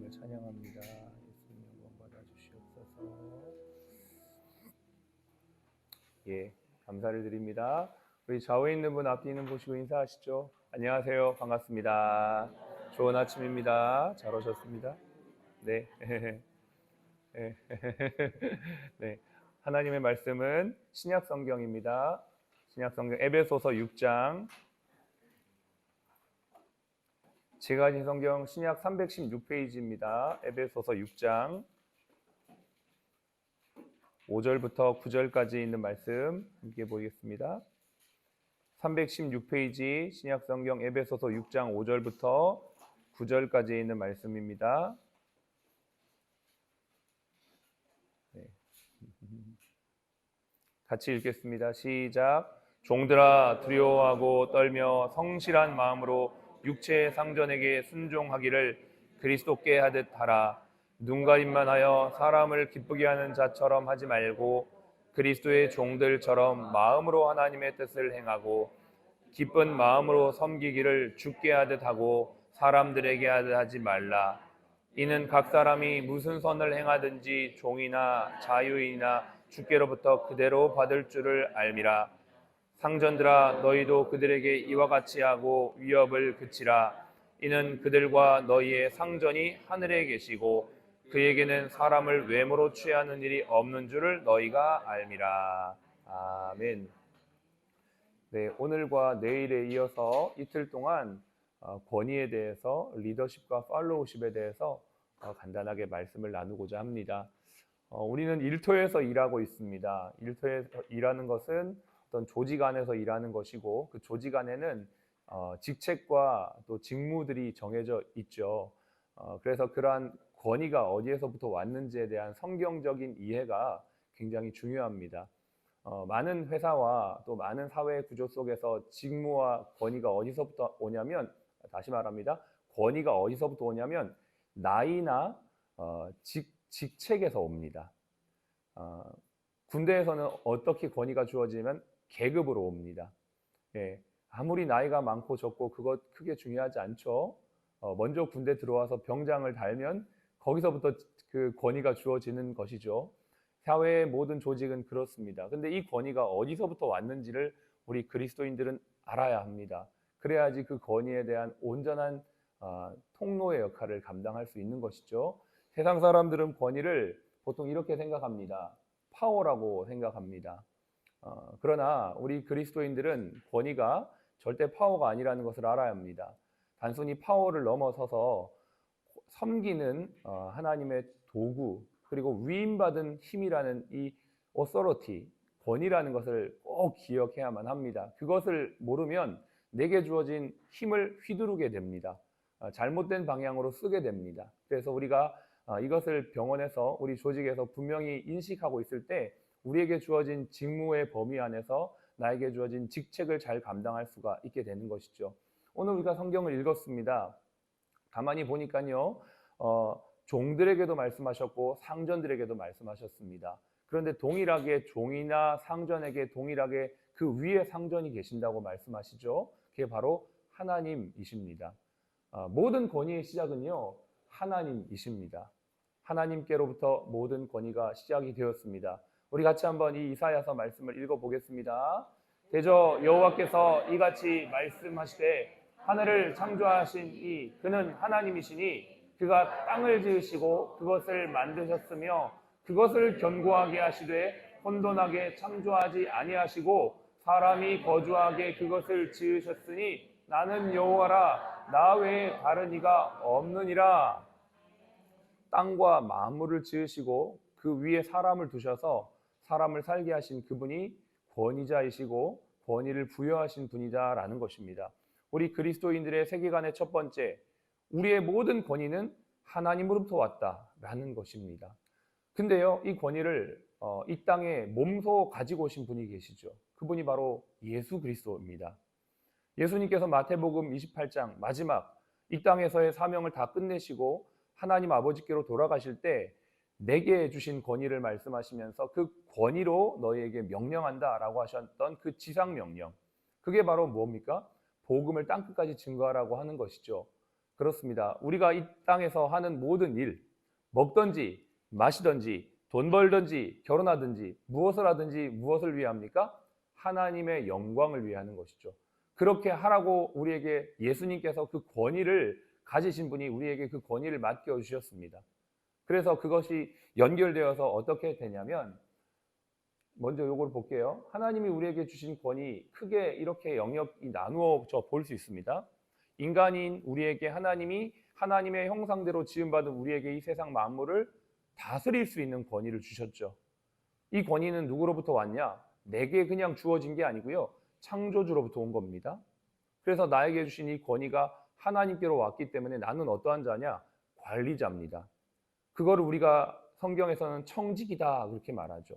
예수님을 찬양합니다. 예수님 영광 받아 주시옵소서. 예, 감사를 드립니다. 우리 좌우에 있는 분, 앞에 있는 분 보시고 인사하시죠. 안녕하세요. 반갑습니다. 좋은 아침입니다. 잘 오셨습니다. 네. 네. 네. 하나님의 말씀은 신약 성경입니다. 신약 성경 에베소서 6장. 제가 가진 성경 신약 316페이지입니다. 에베소서 6장 5절부터 9절까지 있는 말씀 함께 보겠습니다. 316페이지 신약 성경 에베소서 6장 5절부터 9절까지 있는 말씀입니다. 네. 같이 읽겠습니다. 시작. 종들아 두려워하고 떨며 성실한 마음으로 육체의 상전에게 순종하기를 그리스도께 하듯 하라. 눈가림만 하여 사람을 기쁘게 하는 자처럼 하지 말고 그리스도의 종들처럼 마음으로 하나님의 뜻을 행하고 기쁜 마음으로 섬기기를 주께 하듯 하고 사람들에게 하듯 하지 말라. 이는 각 사람이 무슨 선을 행하든지 종이나 자유인이나 주께로부터 그대로 받을 줄을 알미라. 상전들아 너희도 그들에게 이와 같이 하고 위협을 그치라. 이는 그들과 너희의 상전이 하늘에 계시고 그에게는 사람을 외모로 취하는 일이 없는 줄을 너희가 알미라. 아멘. 네, 오늘과 내일에 이어서 이틀 동안 권위에 대해서, 리더십과 팔로우십에 대해서 간단하게 말씀을 나누고자 합니다. 우리는 일터에서 일하고 있습니다. 일터에서 일하는 것은 어떤 조직 안에서 일하는 것이고, 그 조직 안에는 직책과 또 직무들이 정해져 있죠. 그래서 그러한 권위가 어디에서부터 왔는지에 대한 성경적인 이해가 굉장히 중요합니다. 많은 회사와 또 많은 사회 구조 속에서 직무와 권위가 어디서부터 오냐면, 다시 말합니다. 권위가 어디서부터 오냐면 나이나 직책에서 옵니다. 군대에서는 어떻게 권위가 주어지면 계급으로 옵니다. 예, 아무리 나이가 많고 적고 그것 크게 중요하지 않죠. 먼저 군대 들어와서 병장을 달면 거기서부터 그 권위가 주어지는 것이죠. 사회의 모든 조직은 그렇습니다. 근데 이 권위가 어디서부터 왔는지를 우리 그리스도인들은 알아야 합니다. 그래야지 그 권위에 대한 온전한 통로의 역할을 감당할 수 있는 것이죠. 세상 사람들은 권위를 보통 이렇게 생각합니다. 파워라고 생각합니다. 그러나 우리 그리스도인들은 권위가 절대 파워가 아니라는 것을 알아야 합니다. 단순히 파워를 넘어서서 섬기는 하나님의 도구, 그리고 위임받은 힘이라는 이 authority, 권위라는 것을 꼭 기억해야만 합니다. 그것을 모르면 내게 주어진 힘을 휘두르게 됩니다. 잘못된 방향으로 쓰게 됩니다. 그래서 우리가 이것을 병원에서, 우리 조직에서 분명히 인식하고 있을 때 우리에게 주어진 직무의 범위 안에서 나에게 주어진 직책을 잘 감당할 수가 있게 되는 것이죠. 오늘 우리가 성경을 읽었습니다. 가만히 보니까요, 종들에게도 말씀하셨고 상전들에게도 말씀하셨습니다. 그런데 동일하게 종이나 상전에게 동일하게 그 위에 상전이 계신다고 말씀하시죠. 그게 바로 하나님이십니다. 모든 권위의 시작은요, 하나님이십니다. 하나님께로부터 모든 권위가 시작이 되었습니다. 우리 같이 한번 이 이사야서 말씀을 읽어보겠습니다. 대저 여호와께서 이같이 말씀하시되 하늘을 창조하신 이 그는 하나님이시니 그가 땅을 지으시고 그것을 만드셨으며 그것을 견고하게 하시되 혼돈하게 창조하지 아니하시고 사람이 거주하게 그것을 지으셨으니 나는 여호와라 나 외에 다른 이가 없느니라. 땅과 만물을 지으시고 그 위에 사람을 두셔서 사람을 살게 하신 그분이 권위자이시고 권위를 부여하신 분이다라는 것입니다. 우리 그리스도인들의 세계관의 첫 번째, 우리의 모든 권위는 하나님으로부터 왔다라는 것입니다. 근데요, 이 권위를 이 땅에 몸소 가지고 오신 분이 계시죠. 그분이 바로 예수 그리스도입니다. 예수님께서 마태복음 28장 마지막 이 땅에서의 사명을 다 끝내시고 하나님 아버지께로 돌아가실 때 내게 주신 권위를 말씀하시면서 그 권위로 너희에게 명령한다라고 하셨던 그 지상 명령, 그게 바로 뭡니까? 복음을 땅끝까지 증거하라고 하는 것이죠. 그렇습니다. 우리가 이 땅에서 하는 모든 일, 먹든지 마시든지 돈 벌든지 결혼하든지 무엇을 하든지 무엇을 위해 합니까? 하나님의 영광을 위해 하는 것이죠. 그렇게 하라고 우리에게 예수님께서 그 권위를 가지신 분이 우리에게 그 권위를 맡겨 주셨습니다. 그래서 그것이 연결되어서 어떻게 되냐면, 먼저 요걸 볼게요. 하나님이 우리에게 주신 권위, 크게 이렇게 영역이 나누어져 볼 수 있습니다. 인간인 우리에게 하나님이 하나님의 형상대로 지음받은 우리에게 이 세상 만물을 다스릴 수 있는 권위를 주셨죠. 이 권위는 누구로부터 왔냐? 내게 그냥 주어진 게 아니고요, 창조주로부터 온 겁니다. 그래서 나에게 주신 이 권위가 하나님께로 왔기 때문에 나는 어떠한 자냐? 관리자입니다. 그거를 우리가 성경에서는 청직이다 그렇게 말하죠.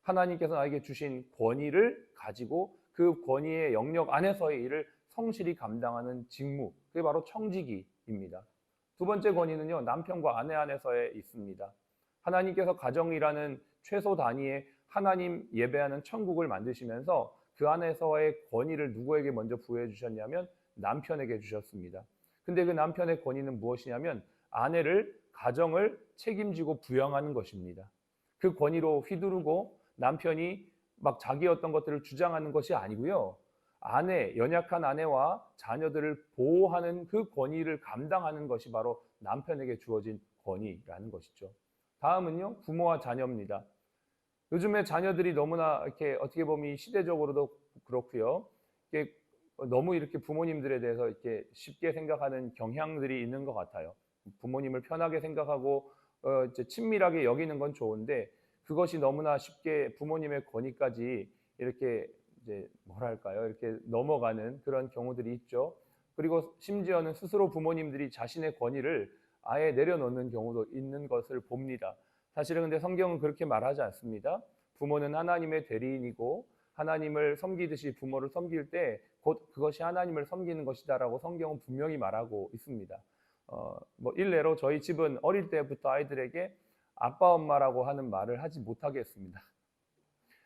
하나님께서 나에게 주신 권위를 가지고 그 권위의 영역 안에서의 일을 성실히 감당하는 직무, 그게 바로 청지기입니다. 두 번째 권위는요, 남편과 아내 안에서에 있습니다. 하나님께서 가정이라는 최소 단위의 하나님 예배하는 천국을 만드시면서 그 안에서의 권위를 누구에게 먼저 부여해 주셨냐면 남편에게 주셨습니다. 근데 그 남편의 권위는 무엇이냐면 아내를, 가정을 책임지고 부양하는 것입니다. 그 권위로 휘두르고 남편이 막 자기 어떤 것들을 주장하는 것이 아니고요, 아내, 연약한 아내와 자녀들을 보호하는 그 권위를 감당하는 것이 바로 남편에게 주어진 권위라는 것이죠. 다음은요, 부모와 자녀입니다. 요즘에 자녀들이 너무나 이렇게 어떻게 보면 시대적으로도 그렇고요, 이게 너무 이렇게 부모님들에 대해서 이렇게 쉽게 생각하는 경향들이 있는 것 같아요. 부모님을 편하게 생각하고 이제 친밀하게 여기는 건 좋은데, 그것이 너무나 쉽게 부모님의 권위까지 이렇게 이제 뭐랄까요, 이렇게 넘어가는 그런 경우들이 있죠. 그리고 심지어는 스스로 부모님들이 자신의 권위를 아예 내려놓는 경우도 있는 것을 봅니다. 사실은 근데 성경은 그렇게 말하지 않습니다. 부모는 하나님의 대리인이고 하나님을 섬기듯이 부모를 섬길 때 곧 그것이 하나님을 섬기는 것이다라고 성경은 분명히 말하고 있습니다. 뭐 일례로 저희 집은 어릴 때부터 아이들에게 아빠 엄마라고 하는 말을 하지 못하게 했습니다.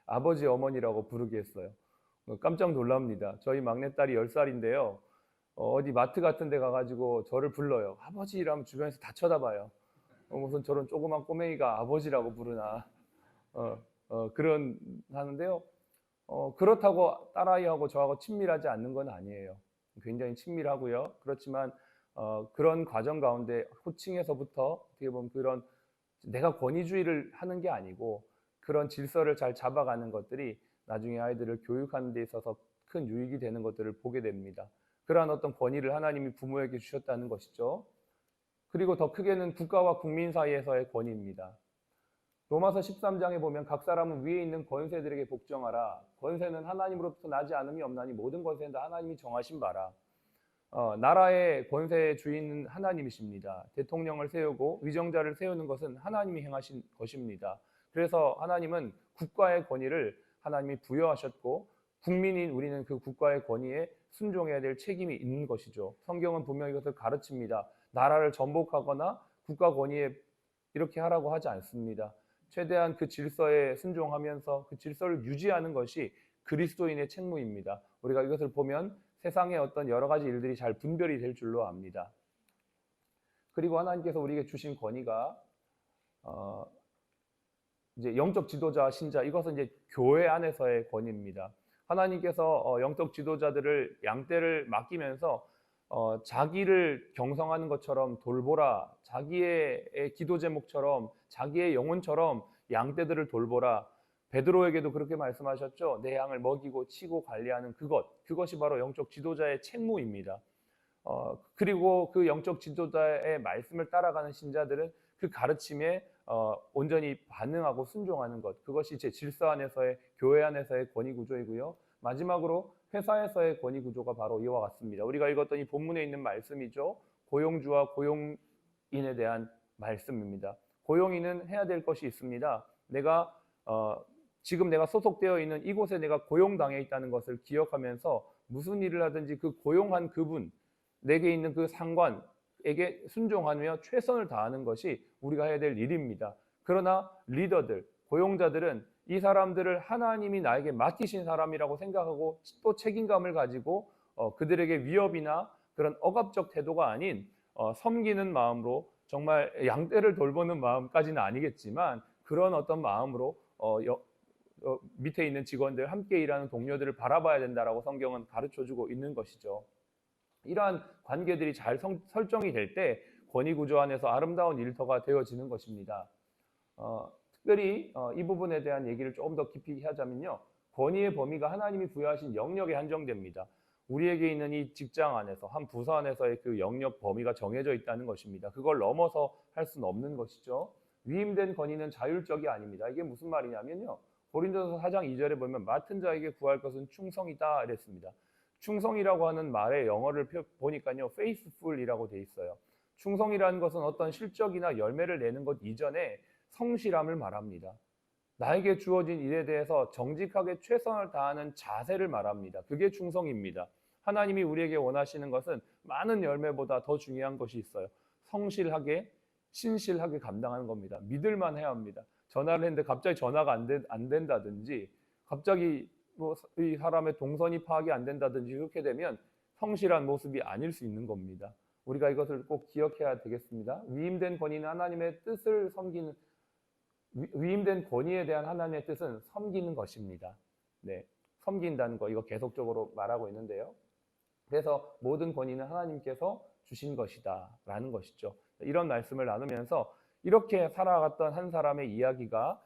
아버지 어머니라고 부르게 했어요. 깜짝 놀랍니다. 저희 막내딸이 10살인데요. 어디 마트 같은 데 가가지고 저를 불러요. 아버지 이러면 주변에서 다 쳐다봐요. 무슨 저런 조그만 꼬맹이가 아버지라고 부르나. 그런 하는데요. 그렇다고 딸아이하고 저하고 친밀하지 않는 건 아니에요. 굉장히 친밀하고요. 그렇지만 그런 과정 가운데 호칭에서부터 어떻게 보면 그런 내가 권위주의를 하는 게 아니고 그런 질서를 잘 잡아가는 것들이 나중에 아이들을 교육하는 데 있어서 큰 유익이 되는 것들을 보게 됩니다. 그러한 어떤 권위를 하나님이 부모에게 주셨다는 것이죠. 그리고 더 크게는 국가와 국민 사이에서의 권위입니다. 로마서 13장에 보면 각 사람은 위에 있는 권세들에게 복종하라. 권세는 하나님으로부터 나지 않음이 없나니 모든 권세는 다 하나님이 정하신 바라. 나라의 권세의 주인은 하나님이십니다. 대통령을 세우고 위정자를 세우는 것은 하나님이 행하신 것입니다. 그래서 하나님은 국가의 권위를 하나님이 부여하셨고 국민인 우리는 그 국가의 권위에 순종해야 될 책임이 있는 것이죠. 성경은 분명히 이것을 가르칩니다. 나라를 전복하거나 국가 권위에 이렇게 하라고 하지 않습니다. 최대한 그 질서에 순종하면서 그 질서를 유지하는 것이 그리스도인의 책무입니다. 우리가 이것을 보면 세상의 어떤 여러 가지 일들이 잘 분별이 될 줄로 압니다. 그리고 하나님께서 우리에게 주신 권위가 이제 영적 지도자, 신자, 이것은 이제 교회 안에서의 권위입니다. 하나님께서 영적 지도자들을 양떼를 맡기면서 자기를 경성하는 것처럼 돌보라, 자기의 기도 제목처럼 자기의 영혼처럼 양떼들을 돌보라. 베드로에게도 그렇게 말씀하셨죠. 내 양을 먹이고 치고 관리하는 그것이 바로 영적 지도자의 책무입니다. 그리고 그 영적 지도자의 말씀을 따라가는 신자들은 그 가르침에 온전히 반응하고 순종하는 것, 그것이 제 질서 안에서의, 교회 안에서의 권위 구조이고요. 마지막으로 회사에서의 권위 구조가 바로 이와 같습니다. 우리가 읽었던 이 본문에 있는 말씀이죠. 고용주와 고용인에 대한 말씀입니다. 고용인은 해야 될 것이 있습니다. 지금 내가 소속되어 있는 이곳에 내가 고용당해 있다는 것을 기억하면서 무슨 일을 하든지 그 고용한 그분, 내게 있는 그 상관에게 순종하며 최선을 다하는 것이 우리가 해야 될 일입니다. 그러나 리더들, 고용자들은 이 사람들을 하나님이 나에게 맡기신 사람이라고 생각하고 또 책임감을 가지고 그들에게 위협이나 그런 억압적 태도가 아닌 섬기는 마음으로 정말 양떼를 돌보는 마음까지는 아니겠지만 그런 어떤 마음으로 밑에 있는 직원들, 함께 일하는 동료들을 바라봐야 된다라고 성경은 가르쳐주고 있는 것이죠. 이러한 관계들이 잘 설정이 될 때 권위구조 안에서 아름다운 일터가 되어지는 것입니다. 특별히 이 부분에 대한 얘기를 조금 더 깊이 하자면요. 권위의 범위가 하나님이 부여하신 영역에 한정됩니다. 우리에게 있는 이 직장 안에서, 한 부서 안에서의 그 영역 범위가 정해져 있다는 것입니다. 그걸 넘어서 할 수는 없는 것이죠. 위임된 권위는 자율적이 아닙니다. 이게 무슨 말이냐면요. 고린도서 4장 2절에 보면 맡은 자에게 구할 것은 충성이다 이랬습니다. 충성이라고 하는 말의 영어를 보니까요. faithful이라고 돼 있어요. 충성이라는 것은 어떤 실적이나 열매를 내는 것 이전에 성실함을 말합니다. 나에게 주어진 일에 대해서 정직하게 최선을 다하는 자세를 말합니다. 그게 충성입니다. 하나님이 우리에게 원하시는 것은 많은 열매보다 더 중요한 것이 있어요. 성실하게, 신실하게 감당하는 겁니다. 믿을만 해야 합니다. 전화를 했는데 갑자기 전화가 안 된다든지 갑자기 이 사람의 동선이 파악이 안 된다든지 그렇게 되면 성실한 모습이 아닐 수 있는 겁니다. 우리가 이것을 꼭 기억해야 되겠습니다. 위임된 권위는 하나님의 뜻을 섬기는 위임된 권위에 대한 하나님의 뜻은 섬기는 것입니다. 네, 섬긴다는 거 이거 계속적으로 말하고 있는데요. 그래서 모든 권위는 하나님께서 주신 것이다 라는 것이죠. 이런 말씀을 나누면서 이렇게 살아갔던 한 사람의 이야기가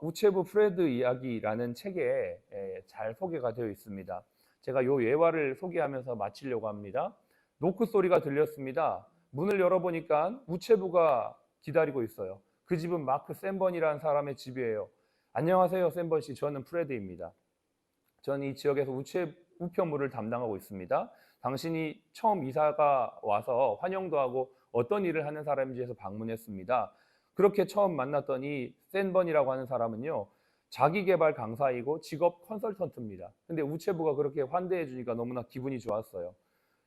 우체부 프레드 이야기라는 책에 잘 소개가 되어 있습니다. 제가 이 예화를 소개하면서 마치려고 합니다. 노크 소리가 들렸습니다. 문을 열어보니까 우체부가 기다리고 있어요. 그 집은 마크 샌번이라는 사람의 집이에요. 안녕하세요, 샌번 씨. 저는 프레드입니다. 저는 이 지역에서 우편물을 담당하고 있습니다. 당신이 처음 이사가 와서 환영도 하고 어떤 일을 하는 사람인지 해서 방문했습니다. 그렇게 처음 만났던 이 샌번이라고 하는 사람은요. 자기개발 강사이고 직업 컨설턴트입니다. 근데 우체부가 그렇게 환대해 주니까 너무나 기분이 좋았어요.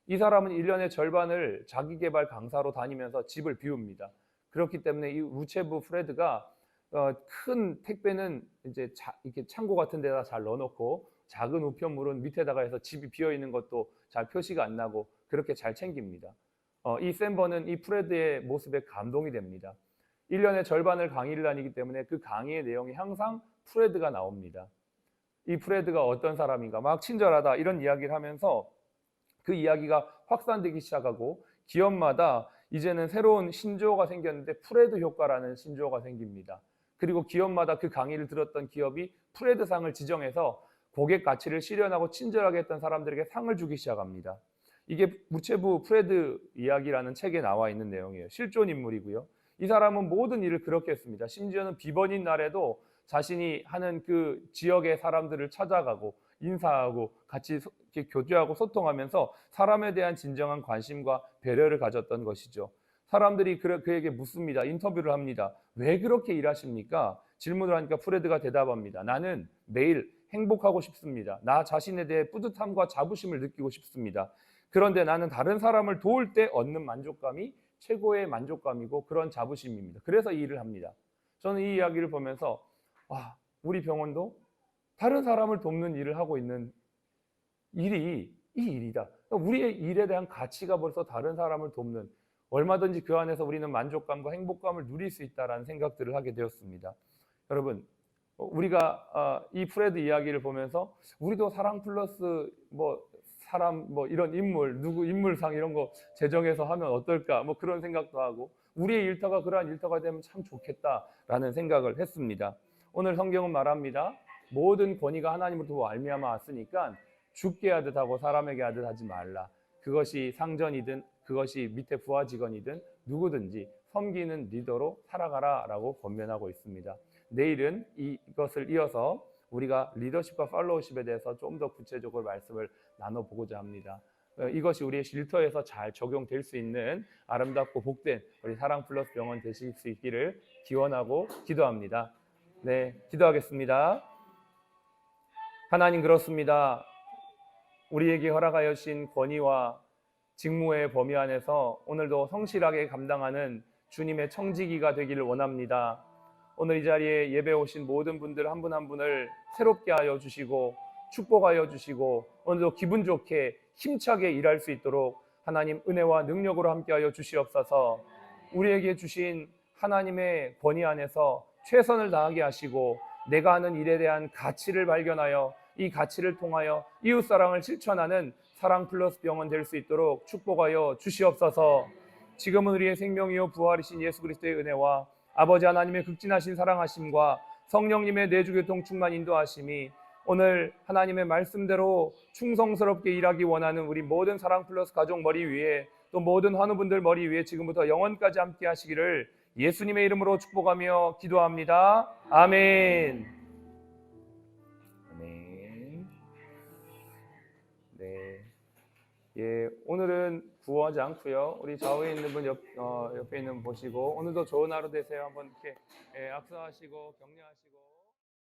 이 사람은 1년의 절반을 자기개발 강사로 다니면서 집을 비웁니다. 그렇기 때문에 이 우체부 프레드가 큰 택배는 이제 이렇게 창고 같은 데다 잘 넣어놓고 작은 우편물은 밑에다가 해서 집이 비어 있는 것도 잘 표시가 안 나고 그렇게 잘 챙깁니다. 이 샌버는 이 프레드의 모습에 감동이 됩니다. 1년의 절반을 강의를 다니기 때문에 그 강의의 내용이 항상 프레드가 나옵니다. 이 프레드가 어떤 사람인가 막 친절하다 이런 이야기를 하면서 그 이야기가 확산되기 시작하고 기업마다 이제는 새로운 신조어가 생겼는데 프레드 효과라는 신조어가 생깁니다. 그리고 기업마다 그 강의를 들었던 기업이 프레드상을 지정해서 고객 가치를 실현하고 친절하게 했던 사람들에게 상을 주기 시작합니다. 이게 우체부 프레드 이야기라는 책에 나와 있는 내용이에요. 실존 인물이고요. 이 사람은 모든 일을 그렇게 했습니다. 심지어는 비번인 날에도 자신이 하는 그 지역의 사람들을 찾아가고 인사하고 같이 이렇게 교제하고 소통하면서 사람에 대한 진정한 관심과 배려를 가졌던 것이죠. 사람들이 그에게 묻습니다. 인터뷰를 합니다. 왜 그렇게 일하십니까? 질문을 하니까 프레드가 대답합니다. 나는 매일 행복하고 싶습니다. 나 자신에 대해 뿌듯함과 자부심을 느끼고 싶습니다. 그런데 나는 다른 사람을 도울 때 얻는 만족감이 최고의 만족감이고 그런 자부심입니다. 그래서 이 일을 합니다. 저는 이 이야기를 보면서 우리 병원도 다른 사람을 돕는 일을 하고 있는 일이 이 일이다. 우리의 일에 대한 가치가 벌써 다른 사람을 돕는 얼마든지 그 안에서 우리는 만족감과 행복감을 누릴 수 있다라는 생각들을 하게 되었습니다. 여러분, 우리가 이 프레드 이야기를 보면서 우리도 사랑 플러스 사람 이런 인물 누구 인물상 이런 거 제정해서 하면 어떨까 그런 생각도 하고 우리의 일터가 그러한 일터가 되면 참 좋겠다라는 생각을 했습니다. 오늘 성경은 말합니다. 모든 권위가 하나님으로부터 말미암아 왔으니까 죽게 하듯 하고 사람에게 하듯 하지 말라. 그것이 상전이든 그것이 밑에 부하 직원이든 누구든지 섬기는 리더로 살아가라라고 권면하고 있습니다. 내일은 이것을 이어서 우리가 리더십과 팔로우십에 대해서 좀 더 구체적으로 말씀을 나눠보고자 합니다. 이것이 우리의 일터에서 잘 적용될 수 있는 아름답고 복된 우리 사랑 플러스 병원 되실 수 있기를 기원하고 기도합니다. 네, 기도하겠습니다. 하나님 그렇습니다. 우리에게 허락하여 주신 권위와 직무의 범위 안에서 오늘도 성실하게 감당하는 주님의 청지기가 되기를 원합니다. 오늘 이 자리에 예배 오신 모든 분들 한 분 한 분을 새롭게 하여 주시고 축복하여 주시고 오늘도 기분 좋게 힘차게 일할 수 있도록 하나님 은혜와 능력으로 함께하여 주시옵소서. 우리에게 주신 하나님의 권위 안에서 최선을 다하게 하시고 내가 하는 일에 대한 가치를 발견하여 이 가치를 통하여 이웃사랑을 실천하는 사랑 플러스 병원 될 수 있도록 축복하여 주시옵소서. 지금은 우리의 생명이요 부활이신 예수 그리스도의 은혜와 아버지 하나님의 극진하신 사랑하심과 성령님의 내주교통 충만 인도하심이 오늘 하나님의 말씀대로 충성스럽게 일하기 원하는 우리 모든 사랑 플러스 가족 머리 위에 또 모든 환우분들 머리 위에 지금부터 영원까지 함께 하시기를 예수님의 이름으로 축복하며 기도합니다. 아멘. 아멘. 네. 예, 오늘은 구호하지 않고요. 우리 좌우에 있는 분 옆에 있는 분 보시고 오늘도 좋은 하루 되세요. 한번 이렇게 악수하시고 격려하시고.